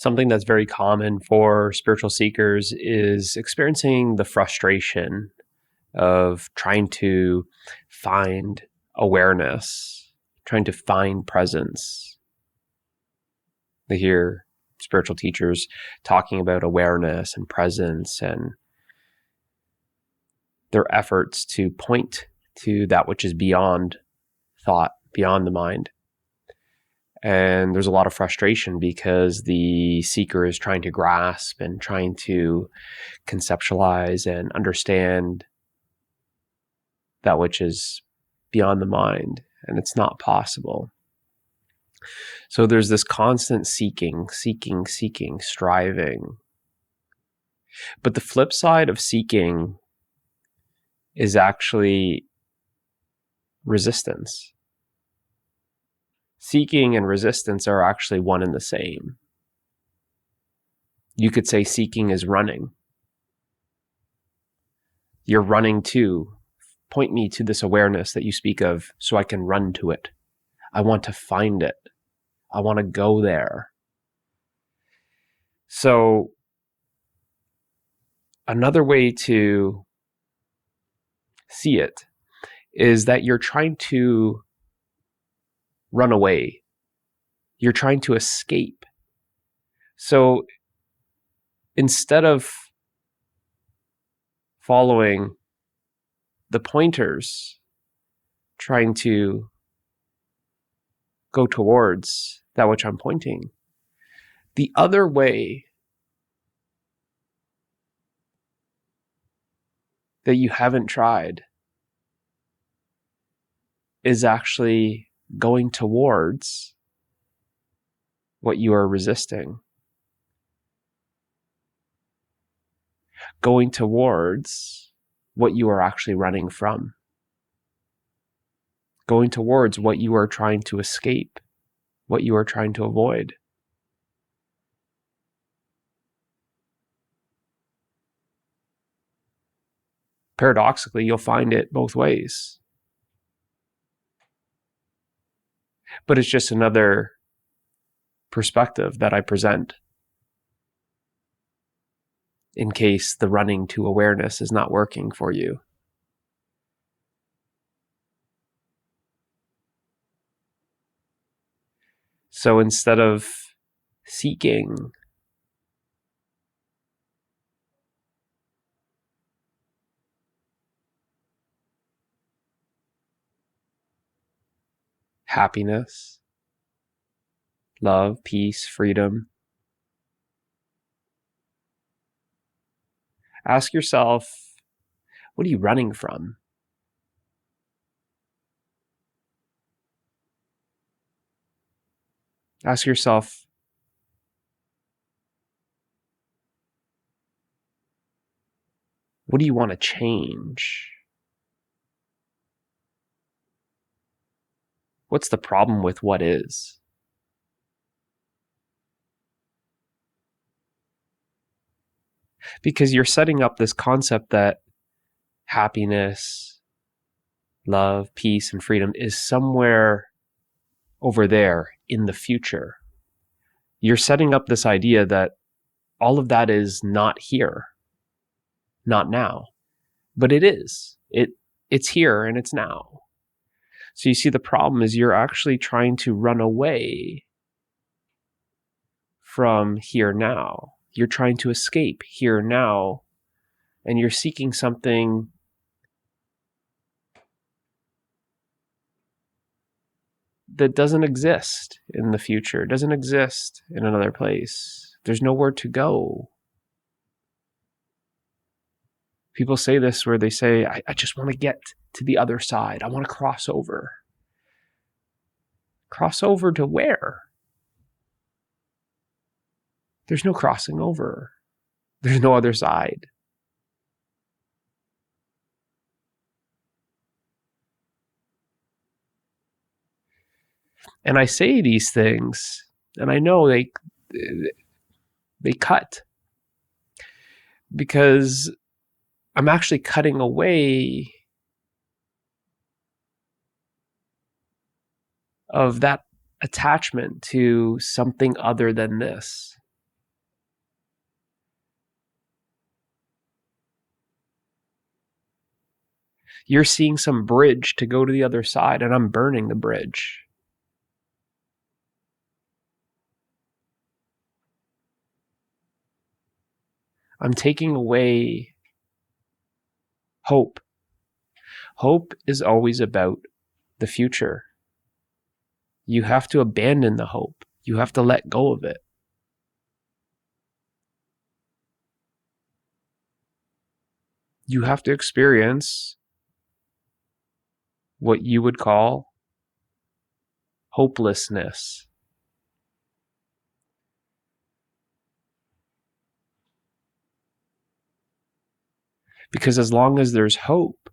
Something that's very common for spiritual seekers is experiencing the frustration of trying to find awareness, trying to find presence. They hear spiritual teachers talking about awareness and presence and their efforts to point to that which is beyond thought, beyond the mind. And there's a lot of frustration because the seeker is trying to grasp and trying to conceptualize and understand that which is beyond the mind, and it's not possible. So there's this constant seeking, striving. But the flip side of seeking is actually resistance. Seeking and resistance are actually one and the same. You could say seeking is running. You're running to, point me to this awareness that you speak of so I can run to it. I want to find it. I want to go there. So another way to see it is that you're trying to run away. You're trying to escape. So instead of following the pointers, trying to go towards that which I'm pointing, the other way that you haven't tried is actually going towards what you are resisting. Going towards what you are actually running from. Going towards what you are trying to escape, what you are trying to avoid. Paradoxically, you'll find it both ways. But it's just another perspective that I present in case the running to awareness is not working for you. So instead of seeking happiness, love, peace, freedom, ask yourself, what are you running from? Ask yourself, what do you want to change? What's the problem with what is? Because you're setting up this concept that happiness, love, peace, and freedom is somewhere over there in the future. You're setting up this idea that all of that is not here, not now, but it is. It's here and it's now. So you see, the problem is you're actually trying to run away from here now. You're trying to escape here now, and you're seeking something that doesn't exist in the future, doesn't exist in another place. There's nowhere to go. People say this where they say, I just want to get to the other side. I want to cross over. Cross over to where? There's no crossing over. There's no other side. And I say these things, and I know they cut, because I'm actually cutting away of that attachment to something other than this. You're seeing some bridge to go to the other side, and I'm burning the bridge. I'm taking away hope. Hope is always about the future. You have to abandon the hope. You have to let go of it. You have to experience what you would call hopelessness. Because as long as there's hope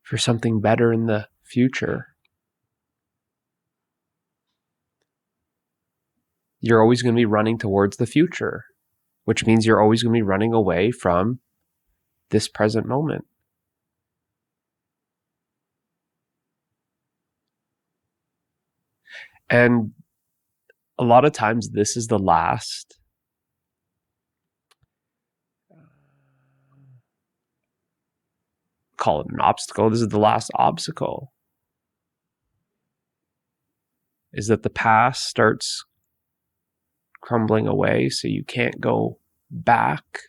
for something better in the future, you're always going to be running towards the future, which means you're always going to be running away from this present moment. And a lot of times this is the last call it an obstacle. This is the last obstacle, is that the past starts crumbling away, so you can't go back.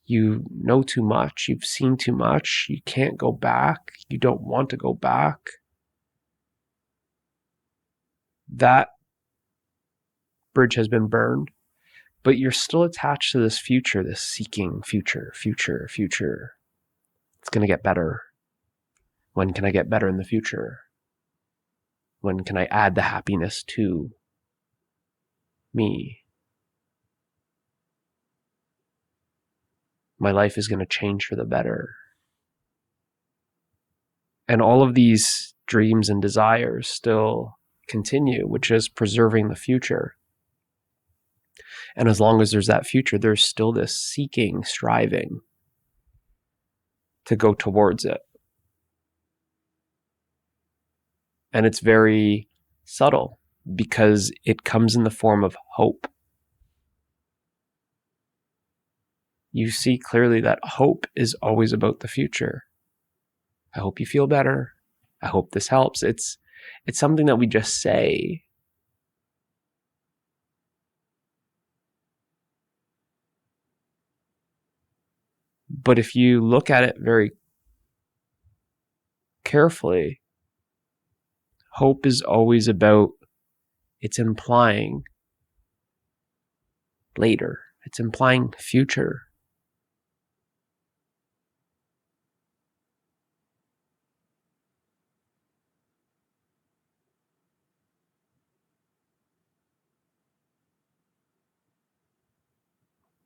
You know too much. You've seen too much. You can't go back. You don't want to go back. That bridge has been burned, but you're still attached to this future, this seeking future. It's going to get better. When can I get better in the future? When can I add the happiness to me? My life is going to change for the better. And all of these dreams and desires still continue, which is preserving the future. And as long as there's that future, there's still this seeking, striving to go towards it. And it's very subtle because it comes in the form of hope. You see clearly that hope is always about the future. I hope you feel better. I hope this helps. It's something that we just say. But if you look at it very carefully, hope is always about, it's implying later. It's implying future.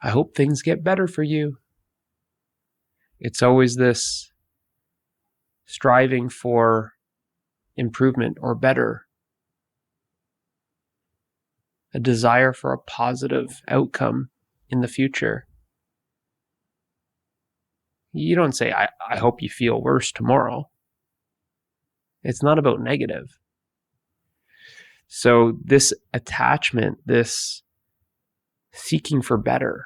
I hope things get better for you. It's always this striving for improvement or better, a desire for a positive outcome in the future. You don't say, I hope you feel worse tomorrow. It's not about negative. So this attachment, this seeking for better,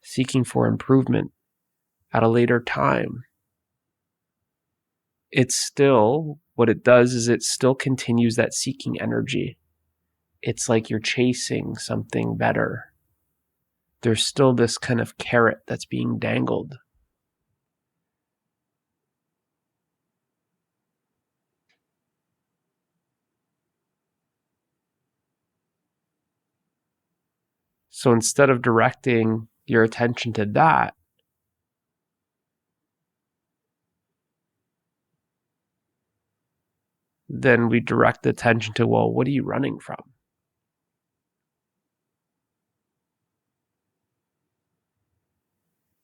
seeking for improvement at a later time, it's still, what it does is it still continues that seeking energy. It's like you're chasing something better. There's still this kind of carrot that's being dangled. So instead of directing your attention to that, then we direct the attention to, well, what are you running from?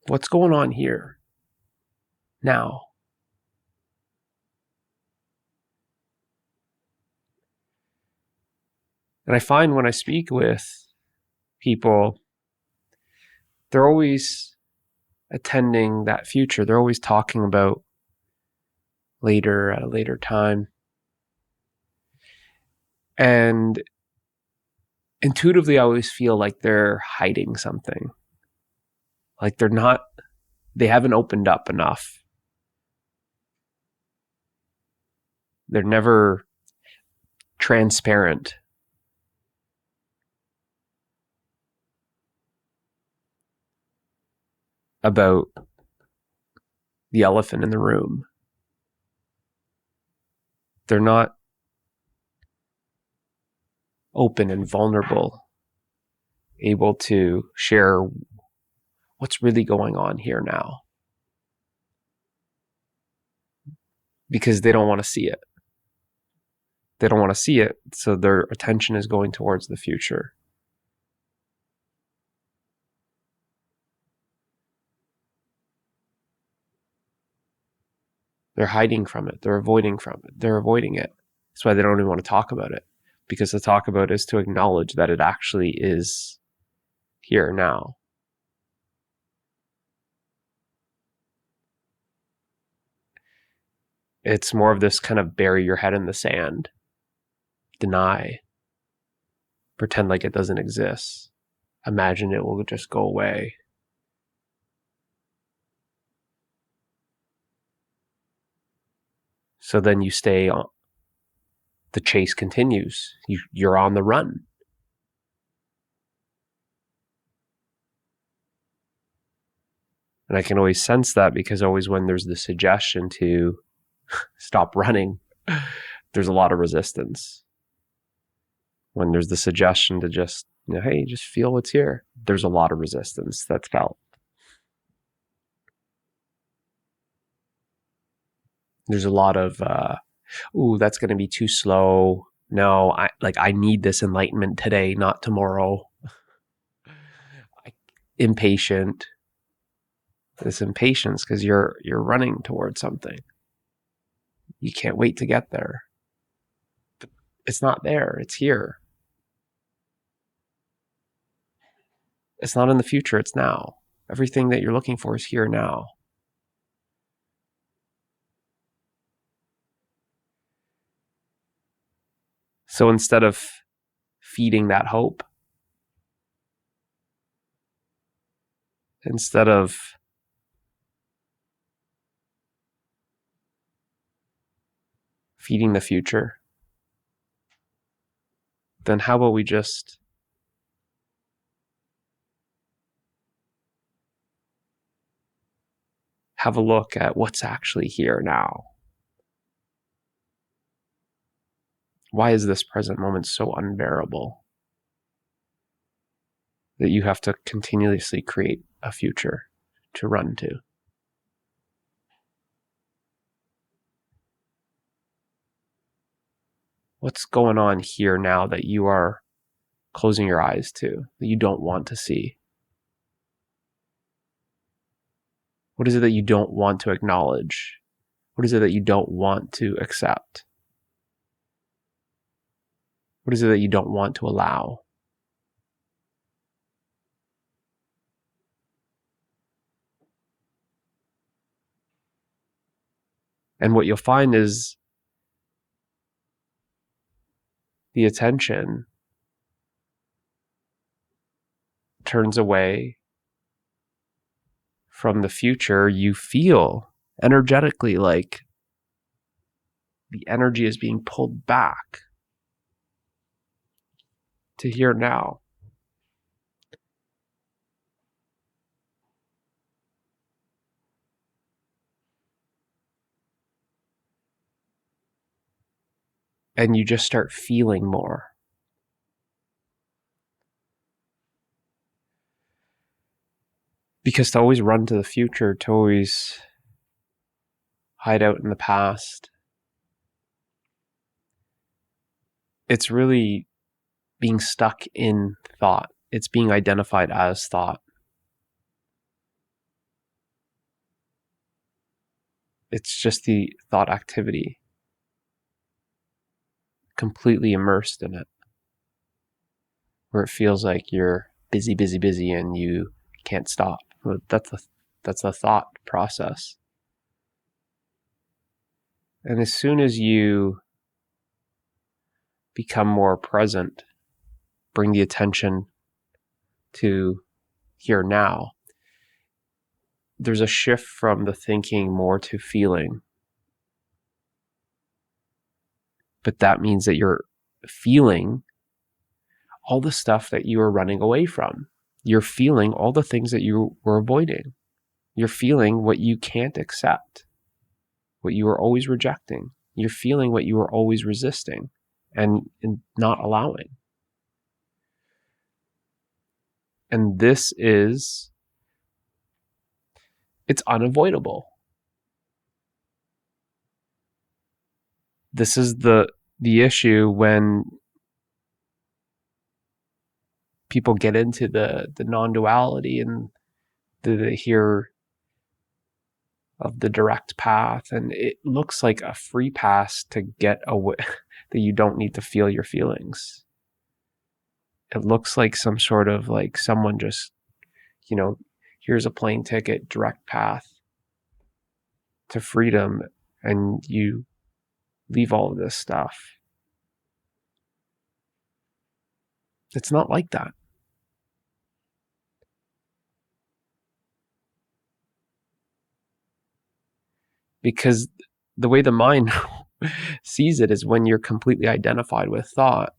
What's going on here now? And I find when I speak with people, they're always attending that future. They're always talking about later, at a later time. And intuitively, I always feel like they're hiding something. Like they're not they haven't opened up enough. They're never transparent about the elephant in the room. They're not open and vulnerable, able to share what's really going on here now, because they don't want to see it. They don't want to see it, so their attention is going towards the future. They're hiding from it. They're avoiding from it. They're avoiding it. That's why they don't even want to talk about it, because to talk about it is to acknowledge that it actually is here now. It's more of this kind of bury your head in the sand, deny, pretend like it doesn't exist, imagine it will just go away. So then you stay on. The chase continues. You're on the run. And I can always sense that, because always when there's the suggestion to stop running, there's a lot of resistance. When there's the suggestion to just, hey, just feel what's here, there's a lot of resistance that's felt. There's a lot of, that's going to be too slow. No, I need this enlightenment today, not tomorrow. Impatient. This impatience because you're running towards something. You can't wait to get there. But it's not there. It's here. It's not in the future. It's now. Everything that you're looking for is here now. So instead of feeding that hope, instead of feeding the future, then how about we just have a look at what's actually here now? Why is this present moment so unbearable that you have to continuously create a future to run to? What's going on here now that you are closing your eyes to, that you don't want to see? What is it that you don't want to acknowledge? What is it that you don't want to accept? What is it that you don't want to allow? And what you'll find is the attention turns away from the future. You feel energetically like the energy is being pulled back to here now. And you just start feeling more. Because to always run to the future, to always hide out in the past, it's really being stuck in thought. It's being identified as thought. It's just the thought activity, completely immersed in it, where it feels like you're busy, busy, busy, and you can't stop. That's a thought process. And as soon as you become more present, bring the attention to here now, there's a shift from the thinking more to feeling. But that means that you're feeling all the stuff that you were running away from. You're feeling all the things that you were avoiding. You're feeling what you can't accept, what you were always rejecting. You're feeling what you were always resisting and not allowing. And this is, it's unavoidable. This is the issue when people get into the non-duality and they hear of the direct path, and it looks like a free pass to get away, that you don't need to feel your feelings. It looks like some sort of like someone just, here's a plane ticket, direct path to freedom, and you leave all of this stuff. It's not like that. Because the way the mind sees it is when you're completely identified with thought,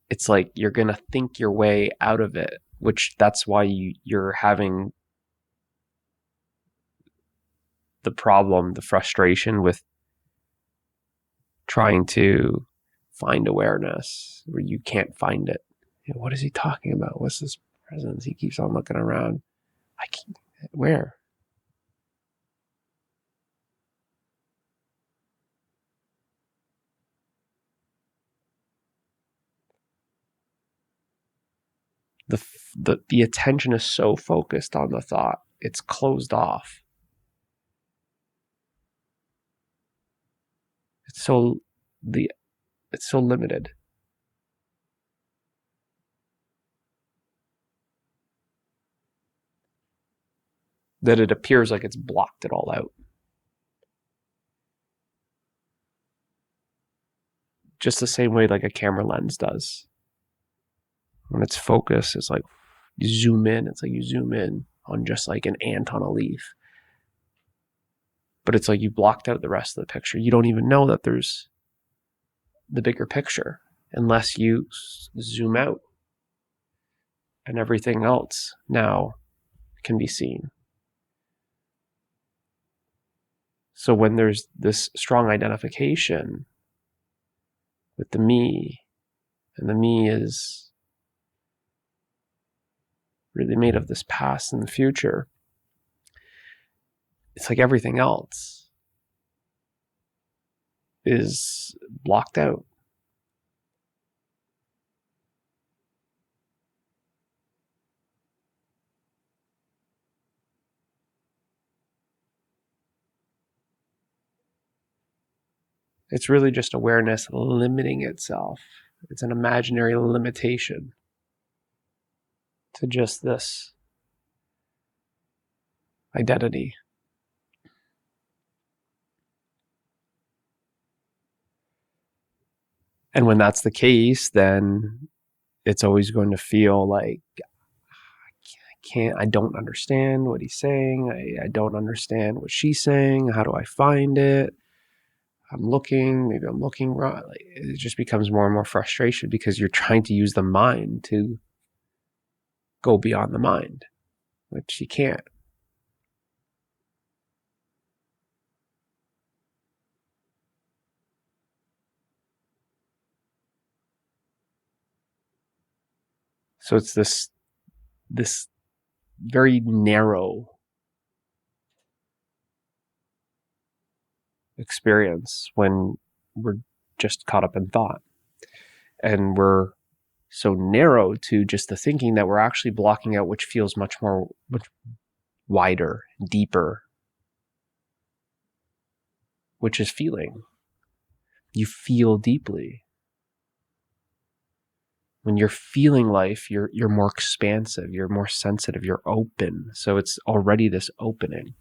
it's like you're going to think your way out of it, which that's why you're having the problem, the frustration with trying to find awareness where you can't find it. What is he talking about? What's this presence? He keeps on looking around. Where? The attention is so focused on the thought, it's closed off. It's so limited. That it appears like it's blocked it all out. Just the same way like a camera lens does. When it's focused, it's like you zoom in. It's like you zoom in on just like an ant on a leaf. But it's like you blocked out the rest of the picture. You don't even know that there's the bigger picture unless you zoom out. And everything else now can be seen. So when there's this strong identification with the me, and the me is really made of this past and the future, it's like everything else is blocked out. It's really just awareness limiting itself. It's an imaginary limitation to just this identity. And when that's the case, then it's always going to feel like I don't understand what he's saying. I don't understand what she's saying. How do I find it? Maybe I'm looking wrong. It just becomes more and more frustration because you're trying to use the mind to go beyond the mind, which you can't. So it's this very narrow experience when we're just caught up in thought. And we're so narrow to just the thinking that we're actually blocking out which feels much wider, deeper, which is feeling. You feel deeply. When you're feeling life, you're more expansive, you're more sensitive, you're open. So it's already this opening.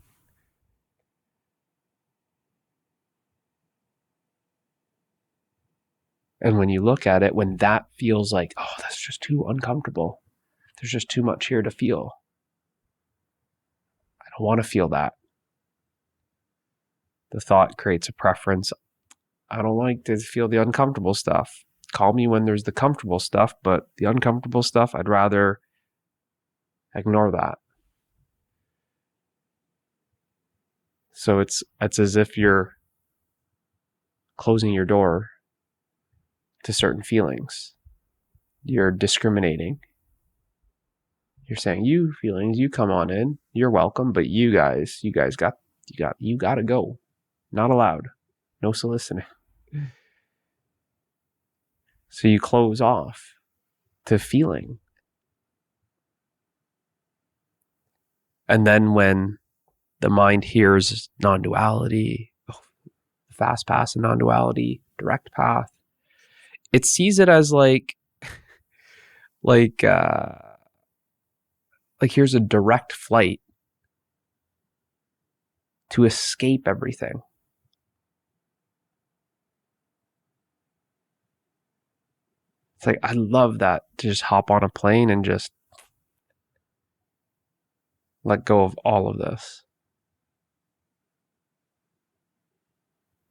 And when you look at it, when that feels like, oh, that's just too uncomfortable, there's just too much here to feel, I want to feel that. The thought creates a preference. I don't like to feel the uncomfortable stuff. Call me when there's the comfortable stuff, but the uncomfortable stuff, I'd rather ignore that. So it's as if you're closing your door to certain feelings. You're discriminating. You're saying, you feelings, you come on in, you're welcome, but you guys gotta go. Not allowed. No soliciting. So you close off to feeling. And then when the mind hears non-duality, fast path and non-duality, direct path, it sees it as like here's a direct flight to escape everything. It's like, I love that, to just hop on a plane and just let go of all of this.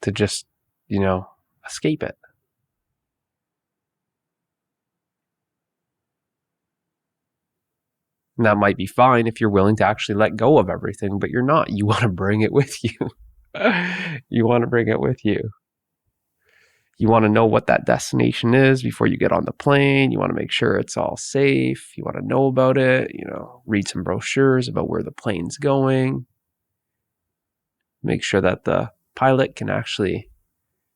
To just, escape it. And that might be fine if you're willing to actually let go of everything, but you're not. You want to bring it with you. You want to bring it with you. You want to know what that destination is before you get on the plane. You want to make sure it's all safe. You want to know about it, read some brochures about where the plane's going. Make sure that the pilot can actually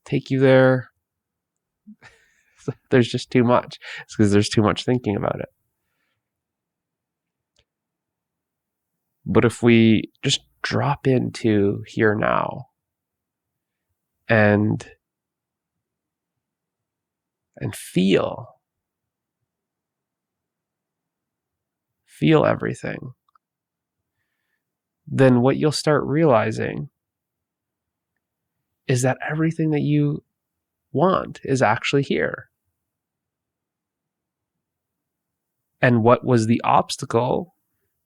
take you there. There's just too much. It's because there's too much thinking about it. But if we just drop into here now and feel everything, then what you'll start realizing is that everything that you want is actually here. And what was the obstacle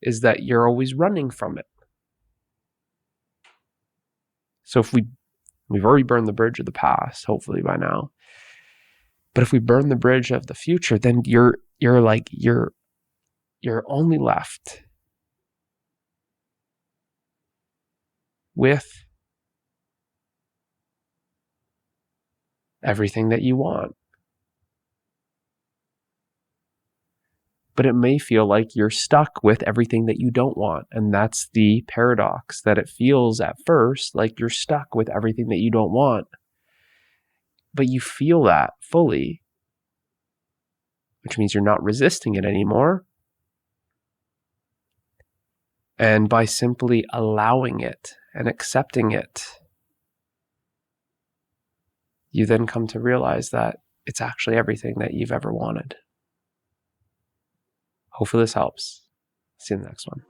is that you're always running from it. So if we've already burned the bridge of the past, hopefully by now. But if we burn the bridge of the future, then you're only left with everything that you want. But it may feel like you're stuck with everything that you don't want. And that's the paradox, that it feels at first like you're stuck with everything that you don't want. But you feel that fully, which means you're not resisting it anymore. And by simply allowing it and accepting it, you then come to realize that it's actually everything that you've ever wanted. Hopefully this helps. See you in the next one.